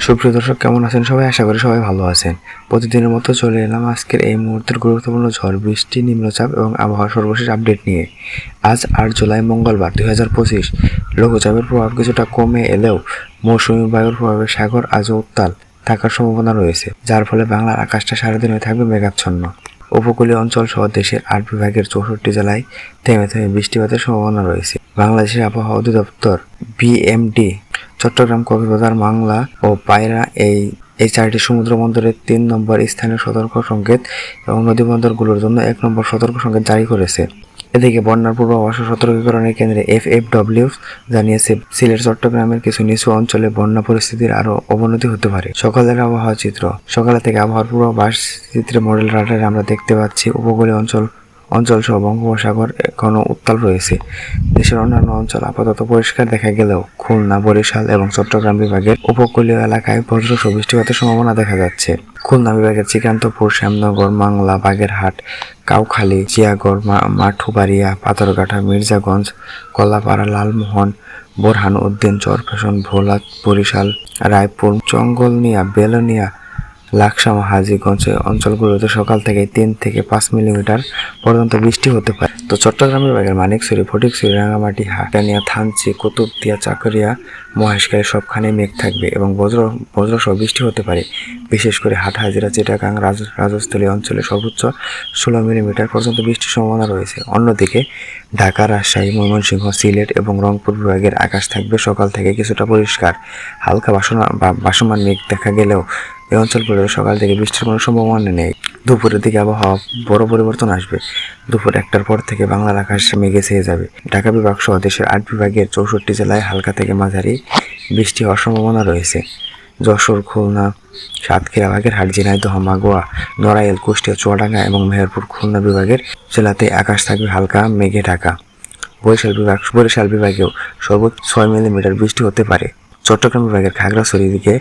সুপ্রিয় দর্শক, কেমন আছেন সবাই? আশা করি সবাই ভালো আছেন। প্রতিদিনের মতো চলে এলাম আজকের এই মুহূর্তের গুরুত্বপূর্ণ ঝড় বৃষ্টি, নিম্নচাপ এবং আবহাওয়ার সর্বশেষ আপডেট নিয়ে। আজ 8 জুলাই মঙ্গলবার 2025। লঘুচাপের প্রভাব কিছুটা কমে এলেও মৌসুমী বায়ুর প্রভাবে সাগর আজও উত্তাল থাকার সম্ভাবনা রয়েছে, যার ফলে বাংলার আকাশটা সারাদিনই থাকবে মেঘাচ্ছন্ন। উপকূলীয় অঞ্চল সহ দেশের 8 বিভাগের 64 জেলায় থেমে থেমে বৃষ্টিপাতের সম্ভাবনা রয়েছে। বাংলাদেশের আবহাওয়া অধিদপ্তর বিএমডি চট্টগ্রাম, কক্সবাজার, মাংলা ও পায়রা এই চারটি সমুদ্র বন্দরের 3 নম্বর স্থানীয় সতর্ক সংকেত এবং নদীবন্দরগুলোর জন্য 1 নম্বর সতর্ক সংকেত জারি করেছে। এদিকে বন্যার পূর্বাভাস ও সতর্কীকরণের কেন্দ্রে এফএফডব্লিউ জানিয়েছে, সিলেট, চট্টগ্রামের কিছু নিচু অঞ্চলে বন্যা পরিস্থিতির আরও অবনতি হতে পারে। সকালের আবহাওয়া চিত্র। সকালে থেকে আবহাওয়ার পূর্বাভাস চিত্রে মডেল রাডারে আমরা দেখতে পাচ্ছি উপকূলীয় অঞ্চল সহ বঙ্গোপসাগর এখনও উত্তাল রয়েছে। দেশের অন্যান্য অঞ্চল আপাতত পরিষ্কার দেখা গেলেও খুলনা, বরিশাল এবং চট্টগ্রাম বিভাগের উপকূলীয় এলাকায় বজ্রসহ বৃষ্টিপাতের সম্ভাবনা দেখা যাচ্ছে। খুলনা বিভাগের শ্রীকান্তপুর, শ্যামনগর, মাংলা, বাগেরহাট, কাউখালী, জিয়াগড়, মাঠুবাড়িয়া, পাথরঘাটা, মির্জাগঞ্জ, কলাপাড়া, লালমোহন, বোরহানউদ্দিন, চরফ্যাশন, ভোলা, বরিশাল, রায়পুর, চঙ্গলনিয়া, বেলোনিয়া, লাকসাম, হাজীগঞ্জ অঞ্চলগুলোতে সকাল থেকে 3 থেকে 5 মিলিমিটার পর্যন্ত বৃষ্টি হতে পারে। তো চট্টগ্রাম বিভাগের মানিকছড়ি, ফটিকছড়ি, রাঙামাটি, হাটানিয়া, থানচি, কুতুবদিয়া, চাকরিয়া, মহেশখালী সবখানে মেঘ থাকবে এবং বজ্রসহ বৃষ্টি হতে পারে। বিশেষ করে হাটহাজারী, চিটাগাং, রাজস্থলী অঞ্চলে সর্বোচ্চ 16 মিলিমিটার পর্যন্ত বৃষ্টির সম্ভাবনা রয়েছে। অন্যদিকে ঢাকা, রাজশাহী, ময়মনসিংহ, সিলেট এবং রংপুর বিভাগের আকাশ থাকবে সকাল থেকে কিছুটা পরিষ্কার। হালকা ভাসমান মেঘ দেখা গেলেও এই অঞ্চলগুলোতে সকাল থেকে বৃষ্টির কোনো সম্ভাবনা নেই। দুপুরের দিকে আবহাওয়া বড় পরিবর্তন আসবে। দুপুর 1টার পর থেকে বাংলার আকাশ মেঘে ছেয়ে যাবে। ঢাকা বিভাগ সহ দেশের 8 বিভাগের 64 জেলায় হালকা থেকে মাঝারি বৃষ্টি হওয়ার সম্ভাবনা রয়েছে। যশোর, খুলনা, সাতক্ষীরা, বাগেরহাট, ঝিনাইদহ, মাগুয়া, নড়াইল, কুষ্টিয়া, চুয়াডাঙ্গা এবং মেহেরপুর খুলনা বিভাগের জেলাতে আকাশ থাকবে হালকা মেঘে ঢাকা। বরিশাল বিভাগেও সর্বোচ্চ 6 মিলিমিটার বৃষ্টি হতে পারে। চট্টগ্রাম বিভাগের খাগড়াছড়ির দিকে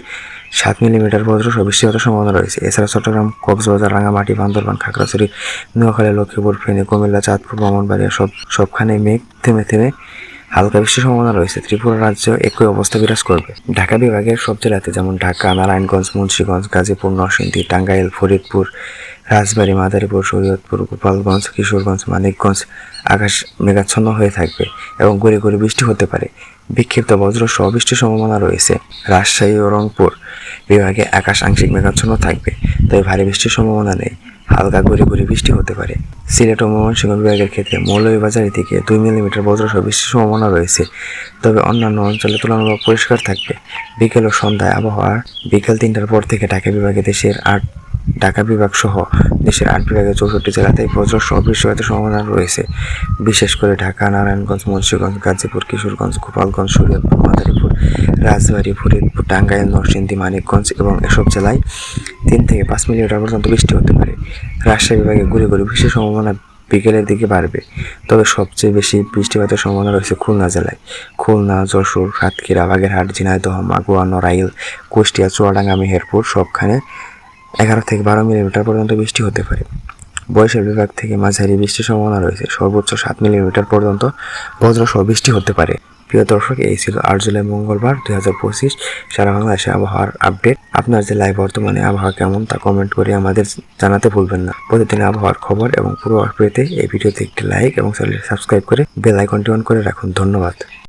7 মিলিমিটার বজ্রসহ বৃষ্টি হওয়ার সম্ভাবনা রয়েছে। এছাড়া চট্টগ্রাম, কক্সবাজার, রাঙামাটি, বান্দরবান, খাগড়াছড়ি, নোয়াখালী, লক্ষ্মীপুর, ফেনী, কুমিল্লা, চাঁদপুর, ব্রাহ্মণবাড়িয়া সবখানে মেঘ থেমে থেমে হালকা বৃষ্টির সম্ভাবনা রয়েছে। ত্রিপুরা রাজ্য একই অবস্থা বিরাজ করবে। ঢাকা বিভাগের সব জেলাতে যেমন ঢাকা, নারায়ণগঞ্জ, মুন্সিগঞ্জ, গাজীপুর, নরসিংদী, টাঙ্গাইল, ফরিদপুর, রাজবাড়ী, মাদারীপুর, শরীয়তপুর, গোপালগঞ্জ, কিশোরগঞ্জ, মানিকগঞ্জ আকাশ মেঘাচ্ছন্ন হয়ে থাকবে এবং গুঁড়ি গুঁড়ি বৃষ্টি হতে পারে। বিক্ষিপ্ত বজ্রসহ বৃষ্টির সম্ভাবনা রয়েছে। রাজশাহী ও রংপুর বিভাগে আকাশ আংশিক মেঘাচ্ছন্ন থাকবে, তবে ভারী বৃষ্টির সম্ভাবনা নেই। হালকা গুঁড়ি গুঁড়ি বৃষ্টি হতে পারে। সিলেট ও ময়মনসিংহ বিভাগের ক্ষেত্রে মৌলভীবাজার থেকে 2 মিলিমিটার বজ্রসহ বৃষ্টির সম্ভাবনা রয়েছে, তবে অন্যান্য অঞ্চলে তুলনামূলক পরিষ্কার থাকবে। বিকেল ও সন্ধ্যায় আবহাওয়া বিকেল 3টার পর থেকে ঢাকা বিভাগ সহ দেশের 8 বিভাগের 64 জেলাতে বজ্রসহ বৃষ্টিপাতের সম্ভাবনা রয়েছে। বিশেষ করে ঢাকা, নারায়ণগঞ্জ, মুন্সিগঞ্জ, গাজীপুর, কিশোরগঞ্জ, গোপালগঞ্জ, শরীয়তপুর, মাদারীপুর, রাজবাড়ী, ফরিদপুর, টাঙ্গাইল, নরসিংদী, মানিকগঞ্জ এবং এসব জেলায় 3 থেকে 5 মিলিমিটার পর্যন্ত বৃষ্টি হতে পারে। রাজশাহী বিভাগে গুঁড়ি গুঁড়ি বৃষ্টির সম্ভাবনা বিকেলের দিকে বাড়বে, তবে সবচেয়ে বেশি বৃষ্টিপাতের সম্ভাবনা রয়েছে খুলনা জেলায়। খুলনা, যশোর, সাতক্ষীরা, বাগেরহাট, ঝিনাইদহ, মাগুয়া, নড়াইল, কুষ্টিয়া, চুয়াডাঙ্গা, মেহেরপুর সবখানে 11 থেকে 12 মিলিমিটার পর্যন্ত বৃষ্টি হতে পারে। বরিশাল বিভাগ থেকে মাঝারি বৃষ্টির সম্ভাবনা রয়েছে। সর্বোচ্চ 7 মিলিমিটার পর্যন্ত বজ্রসহ বৃষ্টি হতে পারে। প্রিয় দর্শক, এই ছিল 8 জুলাই মঙ্গলবার 2025 সারা বাংলাদেশে আবহাওয়ার আপডেট। আপনার জেলায় বর্তমানে আবহাওয়া কেমন তা কমেন্ট করে আমাদের জানাতে ভুলবেন না। প্রতিদিন আবহাওয়ার খবর এবং পূর্বাভাস পেতে এই ভিডিওতে একটি লাইক এবং চ্যানেলটি সাবস্ক্রাইব করে বেল আইকনটি অন করে রাখুন। ধন্যবাদ।